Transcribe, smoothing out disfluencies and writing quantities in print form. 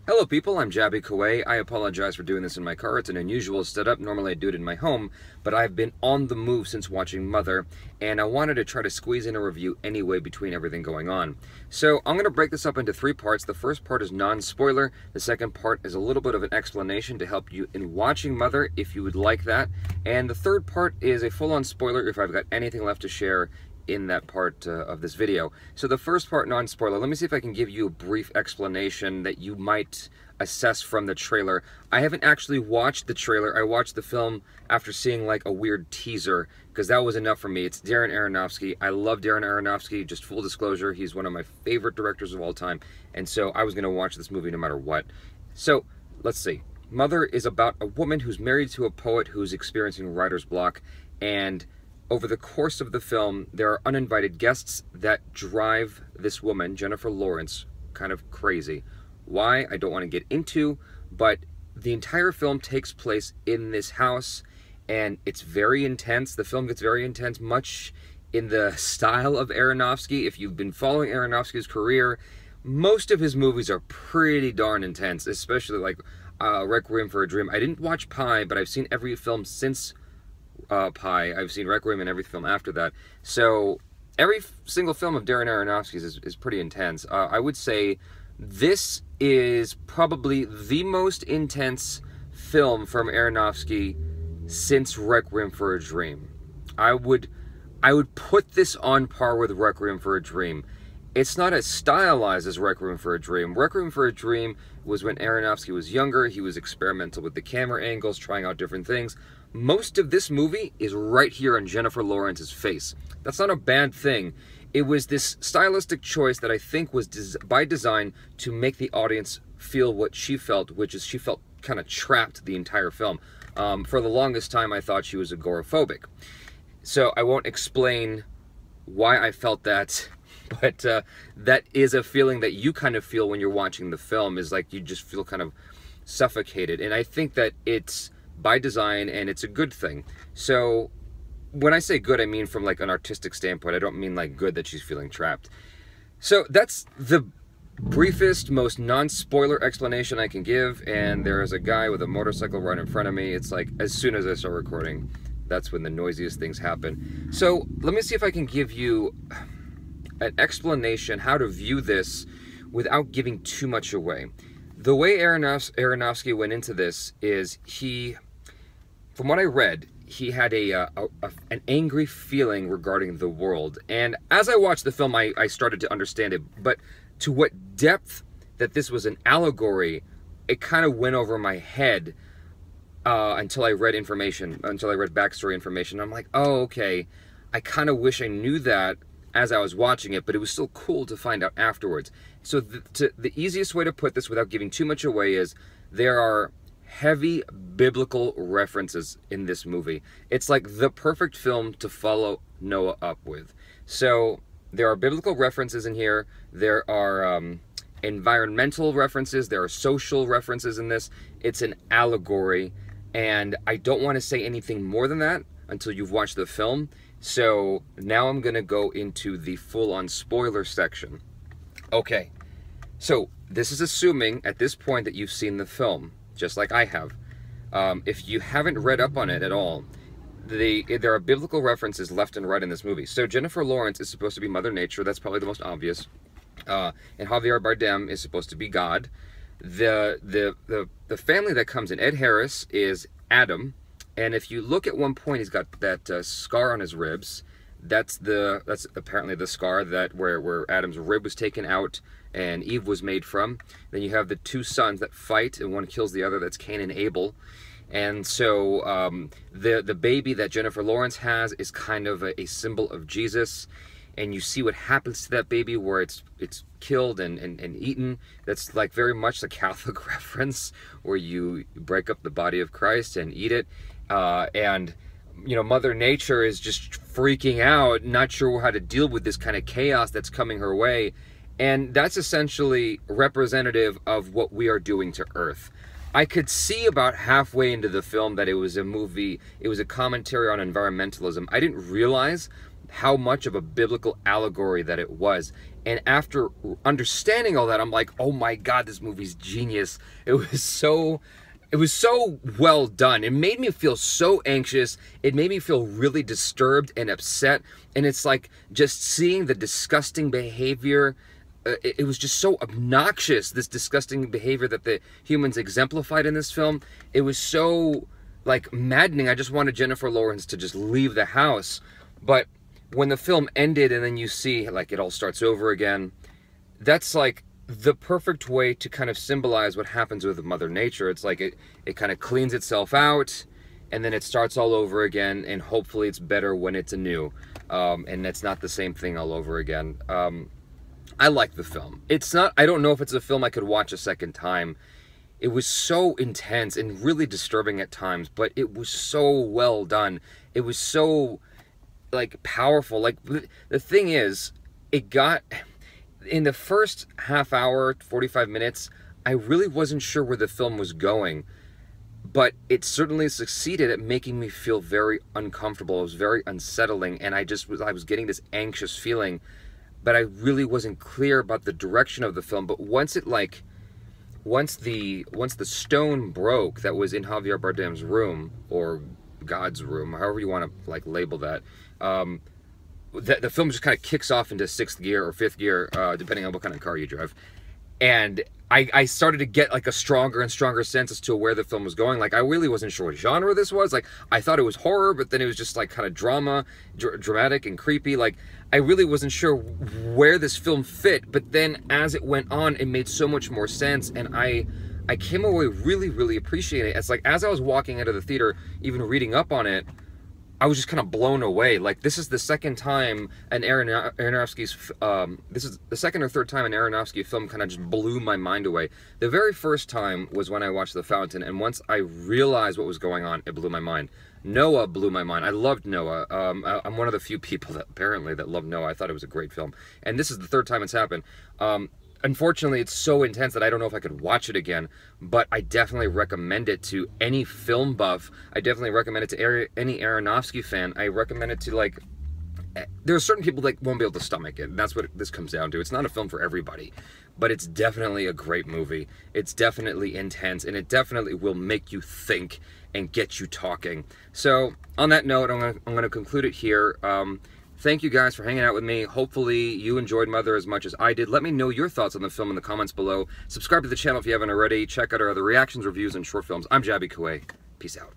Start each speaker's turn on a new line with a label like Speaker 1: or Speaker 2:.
Speaker 1: Hello people, I'm Jabby Kawai. I apologize for doing this in my car. It's an unusual setup. Normally I do it in my home, but I've been on the move since watching Mother, and I wanted to try to squeeze in a review anyway between everything going on. So I'm going to break this up into three parts. The first part is non-spoiler. The second part is a little bit of an explanation to help you in watching Mother if you would like that. And the third part is a full-on spoiler if I've got anything left to share in that part of this video. So the first part, non-spoiler, let me see if I can give you a brief explanation that you might assess from the trailer. I haven't actually watched the trailer. I watched the film after seeing like a weird teaser, because that was enough for me. It's Darren Aronofsky. I love Darren Aronofsky, just full disclosure. He's one of my favorite directors of all time, and so I was going to watch this movie no matter what. So let's see. Mother is about a woman who's married to a poet who's experiencing writer's block, and over the course of the film, there are uninvited guests that drive this woman, Jennifer Lawrence, kind of crazy. Why? I don't want to get into, but the entire film takes place in this house, and it's very intense. The film gets very intense, much in the style of Aronofsky. If you've been following Aronofsky's career, most of his movies are pretty darn intense, especially like Requiem for a Dream. I didn't watch Pi, but I've seen every film since Pi. I've seen Requiem and every film after that. So every single film of Darren Aronofsky's is pretty intense. I would say this is probably the most intense film from Aronofsky since Requiem for a Dream. I would put this on par with Requiem for a Dream. It's not as stylized as Requiem for a Dream. Requiem for a Dream was when Aronofsky was younger. He was experimental with the camera angles, trying out different things. Most of this movie is right here on Jennifer Lawrence's face. That's not a bad thing. It was this stylistic choice that I think was by design to make the audience feel what she felt, which is she felt kind of trapped the entire film. For the longest time, I thought she was agoraphobic. So I won't explain why I felt that, but that is a feeling that you kind of feel when you're watching the film, is like you just feel kind of suffocated. And I think that it's by design, and it's a good thing. So when I say good, I mean from like an artistic standpoint. I don't mean like good that she's feeling trapped. So that's the briefest, most non-spoiler explanation I can give. And there is a guy with a motorcycle right in front of me. It's like as soon as I start recording, that's when the noisiest things happen. So let me see if I can give you an explanation how to view this without giving too much away. The way Aronofsky went into this is from what I read, he had an angry feeling regarding the world. And as I watched the film, I started to understand it. But to what depth that this was an allegory, it kind of went over my head until I read backstory information. I'm like, oh, okay. I kind of wish I knew that as I was watching it, but it was still cool to find out afterwards. So the easiest way to put this without giving too much away is there are heavy biblical references in this movie. It's like the perfect film to follow Noah up with. So there are biblical references in here. There are environmental references. There are social references in this. It's an allegory, and I don't want to say anything more than that until you've watched the film. So now I'm going to go into the full-on spoiler section. Okay, so this is assuming at this point that you've seen the film, just like I have. If you haven't read up on it at all, there are biblical references left and right in this movie. So Jennifer Lawrence is supposed to be Mother Nature. That's probably the most obvious. And Javier Bardem is supposed to be God. The family that comes in, Ed Harris is Adam. And if you look at one point, he's got that scar on his ribs. That's apparently the scar that where Adam's rib was taken out and Eve was made from. Then you have the two sons that fight, and one kills the other. That's Cain and Abel. And so the baby that Jennifer Lawrence has is kind of a symbol of Jesus. And you see what happens to that baby, where it's killed and eaten. That's like very much the Catholic reference, where you break up the body of Christ and eat it. And you know, Mother Nature is just freaking out, not sure how to deal with this kind of chaos that's coming her way. And that's essentially representative of what we are doing to Earth. I could see about halfway into the film that it was a movie, it was a commentary on environmentalism. I didn't realize how much of a biblical allegory that it was. And after understanding all that, I'm like, oh my God, this movie's genius. It was so well done. It made me feel so anxious. It made me feel really disturbed and upset. And it's like just seeing the disgusting behavior. It was just so obnoxious, this disgusting behavior that the humans exemplified in this film. It was so like maddening. I just wanted Jennifer Lawrence to just leave the house. But when the film ended and then you see like it all starts over again, that's like the perfect way to kind of symbolize what happens with Mother Nature. It's like it kind of cleans itself out and then it starts all over again, and hopefully it's better when it's anew. And it's not the same thing all over again. I like the film. I don't know if it's a film I could watch a second time. It was so intense and really disturbing at times, but it was so well done. It was so like powerful. Like the thing is, it got in the first half hour, 45 minutes, I really wasn't sure where the film was going, but it certainly succeeded at making me feel very uncomfortable. It was very unsettling, and I was getting this anxious feeling, but I really wasn't clear about the direction of the film. But once the stone broke that was in Javier Bardem's room, or God's room, however you want to like label that, the film just kind of kicks off into sixth gear or fifth gear, depending on what kind of car you drive. And I started to get like a stronger and stronger sense as to where the film was going. Like I really wasn't sure what genre this was. Like I thought it was horror, but then it was just like kind of dramatic and creepy. Like I really wasn't sure where this film fit. But then as it went on, it made so much more sense, and I came away really, really appreciating it. It's like as I was walking out of the theater, even reading up on it, I was just kind of blown away. Like this is the second time Aronofsky's this is the second or third time an Aronofsky film kind of just blew my mind away. The very first time was when I watched The Fountain, and once I realized what was going on, it blew my mind. Noah blew my mind. I loved Noah. I'm one of the few people that apparently that love Noah. I thought it was a great film, and this is the third time it's happened. Unfortunately, it's so intense that I don't know if I could watch it again, but I definitely recommend it to any film buff. I definitely recommend it to any Aronofsky fan. I recommend it to, like, there are certain people that won't be able to stomach it, and that's what this comes down to. It's not a film for everybody, but it's definitely a great movie. It's definitely intense, and it definitely will make you think and get you talking. So, on that note, I'm gonna conclude it here. Thank you guys for hanging out with me. Hopefully you enjoyed Mother as much as I did. Let me know your thoughts on the film in the comments below. Subscribe to the channel if you haven't already. Check out our other reactions, reviews, and short films. I'm Jaby Kuwait. Peace out.